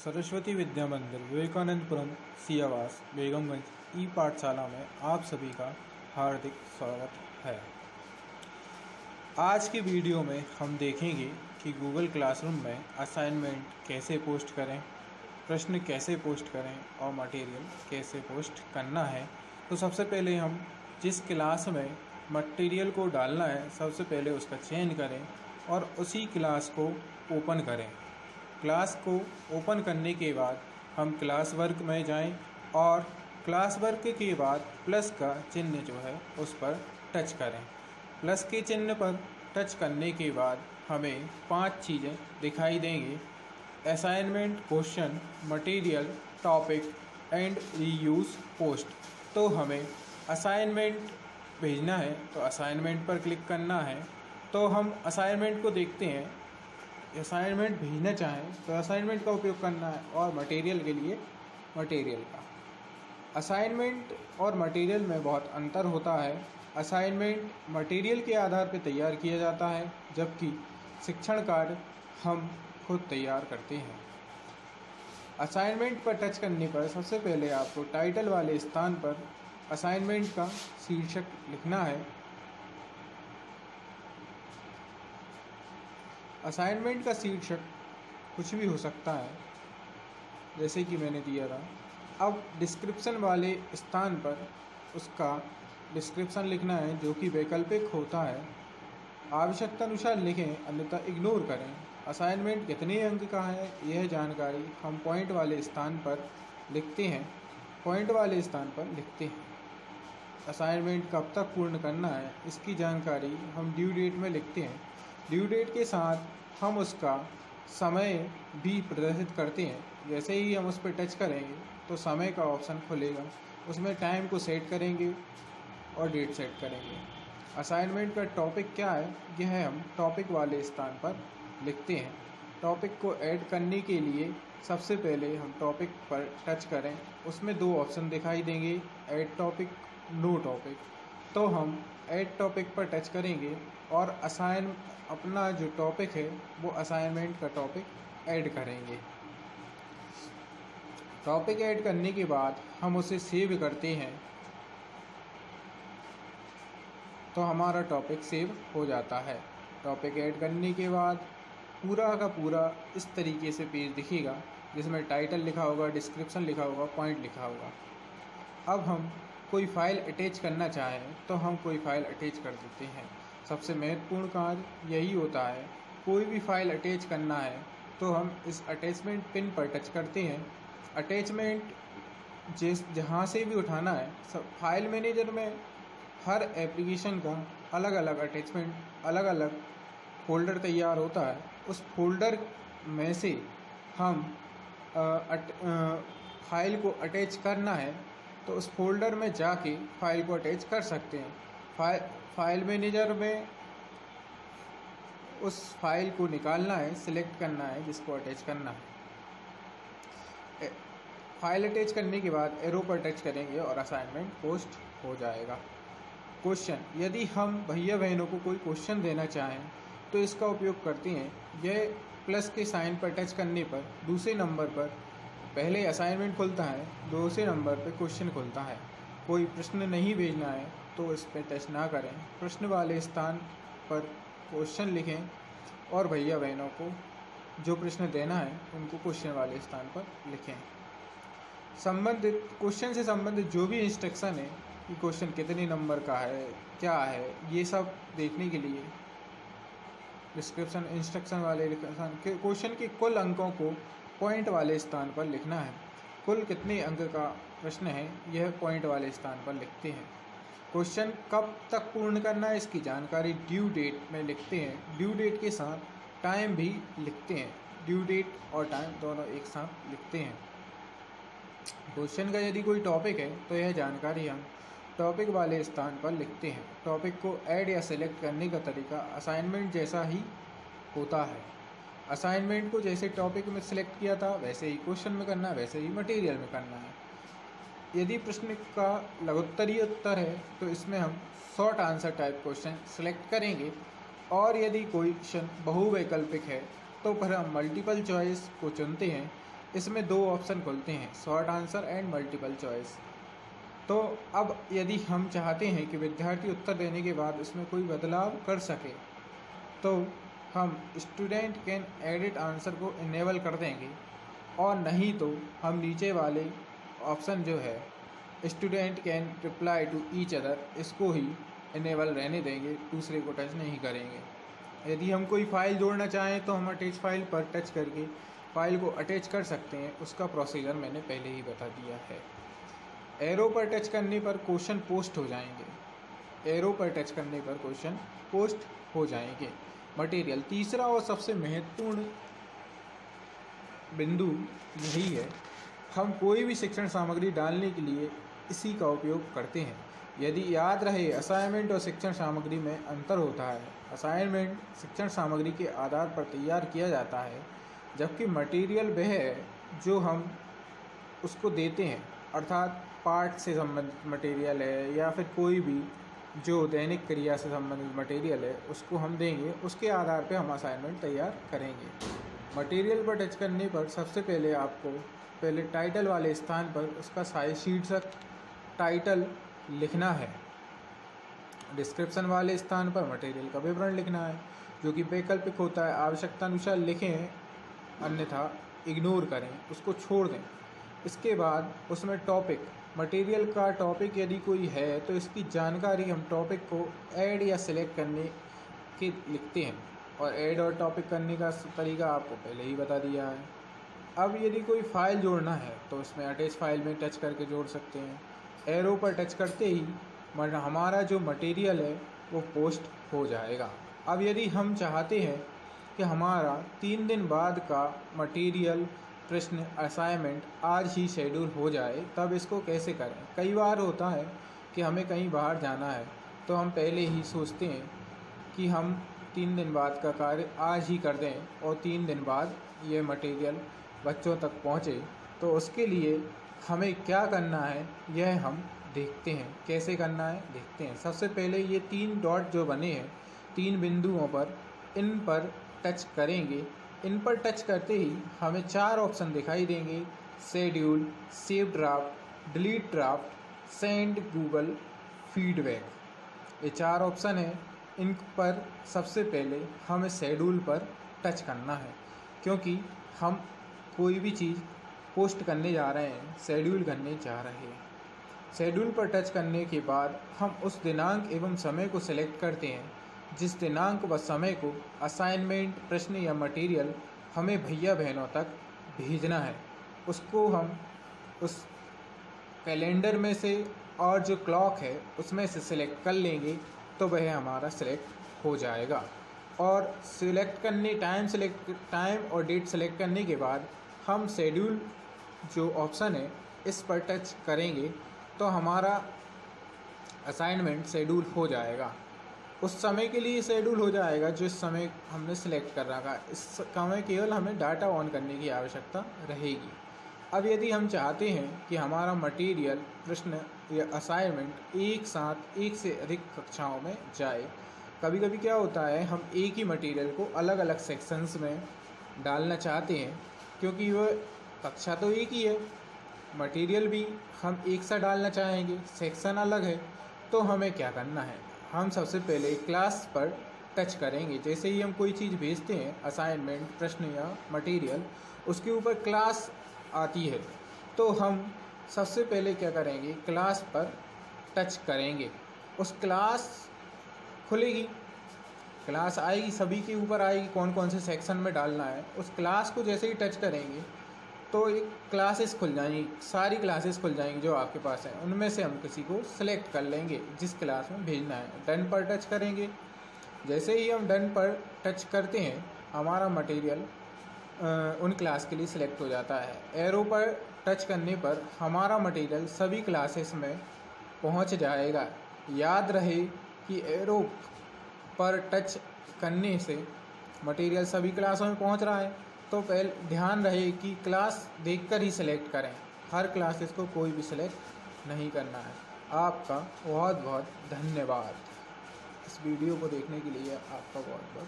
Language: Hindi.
सरस्वती विद्या मंदिर विवेकानंदपुरम सियावास बेगमगंज ई पाठशाला में आप सभी का हार्दिक स्वागत है। आज की वीडियो में हम देखेंगे कि गूगल क्लासरूम में असाइनमेंट कैसे पोस्ट करें, प्रश्न कैसे पोस्ट करें और मटेरियल कैसे पोस्ट करना है। तो सबसे पहले हम जिस क्लास में मटेरियल को डालना है सबसे पहले उसका चयन करें और उसी क्लास को ओपन करें। क्लास को ओपन करने के बाद हम क्लास वर्क में जाएं और क्लास वर्क के बाद प्लस का चिन्ह जो है उस पर टच करें। प्लस के चिन्ह पर टच करने के बाद हमें 5 चीज़ें दिखाई देंगी: assignment, question, material, topic and reuse post. तो हमें असाइनमेंट भेजना है तो असाइनमेंट पर क्लिक करना है। तो हम असाइनमेंट को देखते हैं, असाइनमेंट भेजना चाहें तो असाइनमेंट का उपयोग करना है और मटेरियल के लिए मटेरियल का। असाइनमेंट और मटेरियल में बहुत अंतर होता है। असाइनमेंट मटेरियल के आधार पर तैयार किया जाता है, जबकि शिक्षण कार्ड हम खुद तैयार करते हैं। असाइनमेंट पर टच करने पर सबसे पहले आपको टाइटल वाले स्थान पर असाइनमेंट का शीर्षक लिखना है। असाइनमेंट का शीर्षक कुछ भी हो सकता है, जैसे कि मैंने दिया था। अब डिस्क्रिप्शन वाले स्थान पर उसका डिस्क्रिप्शन लिखना है, जो कि वैकल्पिक होता है। आवश्यकता अनुसार लिखें, अन्यथा इग्नोर करें। असाइनमेंट कितने अंक का है यह जानकारी हम पॉइंट वाले स्थान पर लिखते हैं। असाइनमेंट कब तक पूर्ण करना है इसकी जानकारी हम ड्यू डेट में लिखते हैं। ड्यू डेट के साथ हम उसका समय भी प्रदर्शित करते हैं। जैसे ही हम उस पर टच करेंगे तो समय का ऑप्शन खुलेगा, उसमें टाइम को सेट करेंगे और डेट सेट करेंगे। असाइनमेंट का टॉपिक क्या है यह हम टॉपिक वाले स्थान पर लिखते हैं। टॉपिक को ऐड करने के लिए सबसे पहले हम टॉपिक पर टच करें, उसमें 2 ऑप्शन दिखाई देंगे, ऐड टॉपिक, नो टॉपिक। तो हम ऐड टॉपिक पर टच करेंगे और अपना जो टॉपिक है वो असाइनमेंट का टॉपिक ऐड करेंगे। टॉपिक ऐड करने के बाद हम उसे सेव करते हैं तो हमारा टॉपिक सेव हो जाता है। टॉपिक ऐड करने के बाद पूरा का पूरा इस तरीके से पेज दिखेगा, जिसमें टाइटल लिखा होगा, डिस्क्रिप्शन लिखा होगा, पॉइंट लिखा होगा। अब हम कोई फाइल अटैच करना चाहें तो हम कोई फाइल अटैच कर देते हैं। सबसे महत्वपूर्ण कार्य यही होता है। कोई भी फाइल अटैच करना है तो हम इस अटैचमेंट पिन पर टच करते हैं। अटैचमेंट जहाँ से भी उठाना है, सब फाइल मैनेजर में हर एप्लीकेशन का अलग अलग अटैचमेंट, अलग अलग फोल्डर तैयार होता है। उस फोल्डर में से हम फाइल को अटैच करना है तो उस फोल्डर में जाके फाइल को अटैच कर सकते हैं। फाइल मैनेजर में उस फाइल को निकालना है, सिलेक्ट करना है जिसको अटैच करना है। फाइल अटैच करने के बाद एरो पर टच करेंगे और असाइनमेंट पोस्ट हो जाएगा। क्वेश्चन, यदि हम भैया बहनों को कोई क्वेश्चन देना चाहें तो इसका उपयोग करते हैं। यह प्लस के साइन पर टच करने पर दूसरे नंबर पर पहले असाइनमेंट खुलता है, दूसरे नंबर पर क्वेश्चन खुलता है। कोई प्रश्न नहीं भेजना है तो इस पर टच ना करें। प्रश्न वाले स्थान पर क्वेश्चन लिखें और भैया बहनों को जो प्रश्न देना है उनको क्वेश्चन वाले स्थान पर लिखें। संबंधित क्वेश्चन से संबंधित जो भी इंस्ट्रक्शन है कि क्वेश्चन कितने नंबर का है, क्या है, ये सब देखने के लिए डिस्क्रिप्शन इंस्ट्रक्शन वाले क्वेश्चन के कुल अंकों को पॉइंट वाले स्थान पर लिखना है। कुल कितने अंक का प्रश्न है यह पॉइंट वाले स्थान पर लिखते हैं। क्वेश्चन कब तक पूर्ण करना है इसकी जानकारी ड्यू डेट में लिखते हैं। ड्यू डेट के साथ टाइम भी लिखते हैं। ड्यू डेट और टाइम दोनों एक साथ लिखते हैं। क्वेश्चन का यदि कोई टॉपिक है तो यह जानकारी हम टॉपिक वाले स्थान पर लिखते हैं। टॉपिक को ऐड या सेलेक्ट करने का तरीका असाइनमेंट जैसा ही होता है। असाइनमेंट को जैसे टॉपिक में सिलेक्ट किया था वैसे ही क्वेश्चन में करना है, वैसे ही मटेरियल में करना है। यदि प्रश्न का लघुत्तरीय उत्तर है तो इसमें हम short answer type question select करेंगे, और यदि कोई क्वेश्चन बहुवैकल्पिक है तो फिर हम मल्टीपल चॉइस को चुनते हैं। इसमें 2 ऑप्शन खुलते हैं, short answer and multiple choice. तो अब यदि हम चाहते हैं कि विद्यार्थी उत्तर देने के बाद इसमें कोई बदलाव कर सके, तो हम स्टूडेंट कैन एडिट आंसर को इनेबल कर देंगे, और नहीं तो हम नीचे वाले ऑप्शन जो है student can reply to each other, इसको ही इनेबल रहने देंगे, दूसरे को टच नहीं करेंगे। यदि हम कोई फ़ाइल जोड़ना चाहें तो हम अटैच फाइल पर टच करके फ़ाइल को अटैच कर सकते हैं, उसका प्रोसीजर मैंने पहले ही बता दिया है। एरो पर टच करने पर क्वेश्चन पोस्ट हो जाएंगे, एरो पर टच करने पर क्वेश्चन पोस्ट हो जाएंगे। मटेरियल, तीसरा और सबसे महत्वपूर्ण बिंदु यही है, हम कोई भी शिक्षण सामग्री डालने के लिए इसी का उपयोग करते हैं। यदि याद रहे, असाइनमेंट और शिक्षण सामग्री में अंतर होता है। असाइनमेंट शिक्षण सामग्री के आधार पर तैयार किया जाता है, जबकि मटेरियल वह है जो हम उसको देते हैं, अर्थात पाठ से संबंधित मटेरियल है या फिर कोई भी जो दैनिक क्रिया से संबंधित मटेरियल है उसको हम देंगे, उसके आधार पर हम असाइनमेंट तैयार करेंगे। मटेरियल पर टच करने पर सबसे पहले आपको पहले टाइटल वाले स्थान पर उसका शीर्षक टाइटल लिखना है। डिस्क्रिप्शन वाले स्थान पर मटेरियल का विवरण लिखना है, जो कि वैकल्पिक होता है। आवश्यकता अनुसार लिखें, अन्यथा इग्नोर करें, उसको छोड़ दें। इसके बाद उसमें टॉपिक, मटेरियल का टॉपिक यदि कोई है तो इसकी जानकारी हम टॉपिक को ऐड या सिलेक्ट करने के लिखते हैं, और ऐड और टॉपिक करने का तरीका आपको पहले ही बता दिया है। अब यदि कोई फ़ाइल जोड़ना है तो उसमें अटैच फाइल में टच करके जोड़ सकते हैं। एरो पर टच करते ही हमारा जो मटेरियल है वो पोस्ट हो जाएगा। अब यदि हम चाहते हैं कि हमारा 3 दिन बाद का मटेरियल, प्रश्न, असाइनमेंट आज ही शेड्यूल हो जाए, तब इसको कैसे करें। कई बार होता है कि हमें कहीं बाहर जाना है, तो हम पहले ही सोचते हैं कि हम 3 दिन बाद का कार्य आज ही कर दें और 3 दिन बाद ये मटेरियल बच्चों तक पहुँचे। तो उसके लिए हमें क्या करना है यह हम देखते हैं, कैसे करना है देखते हैं। सबसे पहले ये 3 डॉट जो बने हैं 3 बिंदुओं पर, इन पर टच करेंगे। इन पर टच करते ही हमें 4 ऑप्शन दिखाई देंगे, schedule, save draft, delete draft, send Google feedback. ये 4 ऑप्शन हैं। इन पर सबसे पहले हमें शेड्यूल पर टच करना है, क्योंकि हम कोई भी चीज़ पोस्ट करने जा रहे हैं, शेड्यूल करने जा रहे हैं। शेड्यूल पर टच करने के बाद हम उस दिनांक एवं समय को सिलेक्ट करते हैं जिस दिनांक व समय को असाइनमेंट, प्रश्न या मटेरियल हमें भैया बहनों तक भेजना है। उसको हम उस कैलेंडर में से और जो क्लॉक है उसमें से सिलेक्ट कर लेंगे, तो वह हमारा सिलेक्ट हो जाएगा। और सिलेक्ट करने टाइम और डेट सिलेक्ट करने के बाद हम शेड्यूल जो ऑप्शन है इस पर टच करेंगे, तो हमारा असाइनमेंट शेड्यूल हो जाएगा। उस समय के लिए शेड्यूल हो जाएगा जिस समय हमने सिलेक्ट कर रखा है। इस समय केवल हमें डाटा ऑन करने की आवश्यकता रहेगी। अब यदि हम चाहते हैं कि हमारा मटेरियल, प्रश्न या असाइनमेंट एक साथ एक से अधिक कक्षाओं में जाए, कभी कभी क्या होता है हम एक ही मटेरियल को अलग अलग सेक्शंस में डालना चाहते हैं, क्योंकि वह कक्षा तो एक ही है, मटेरियल भी हम एक सा डालना चाहेंगे, सेक्शन अलग है। तो हमें क्या करना है, हम सबसे पहले क्लास पर टच करेंगे। जैसे ही हम कोई चीज़ भेजते हैं, असाइनमेंट, प्रश्न या मटेरियल, उसके ऊपर क्लास आती है, तो हम सबसे पहले क्या करेंगे, क्लास पर टच करेंगे। उस क्लास खुलेगी, क्लास आएगी, सभी के ऊपर आएगी कौन कौन से सेक्शन में डालना है। उस क्लास को जैसे ही टच करेंगे तो एक क्लासेस खुल जाएंगी, सारी क्लासेस खुल जाएंगी जो आपके पास हैं। उनमें से हम किसी को सिलेक्ट कर लेंगे जिस क्लास में भेजना है। डन पर टच करेंगे। जैसे ही हम डन पर टच करते हैं, हमारा मटेरियल उन क्लास के लिए सिलेक्ट हो जाता है। एरो पर टच करने पर हमारा मटेरियल सभी क्लासेस में पहुंच जाएगा। याद रहे कि एरो पर टच करने से मटेरियल सभी क्लासों में पहुंच रहा है, तो पहले ध्यान रहे कि क्लास देखकर ही सिलेक्ट करें, हर क्लासेस को कोई भी सिलेक्ट नहीं करना है। आपका बहुत बहुत धन्यवाद। इस वीडियो को देखने के लिए आपका बहुत बहुत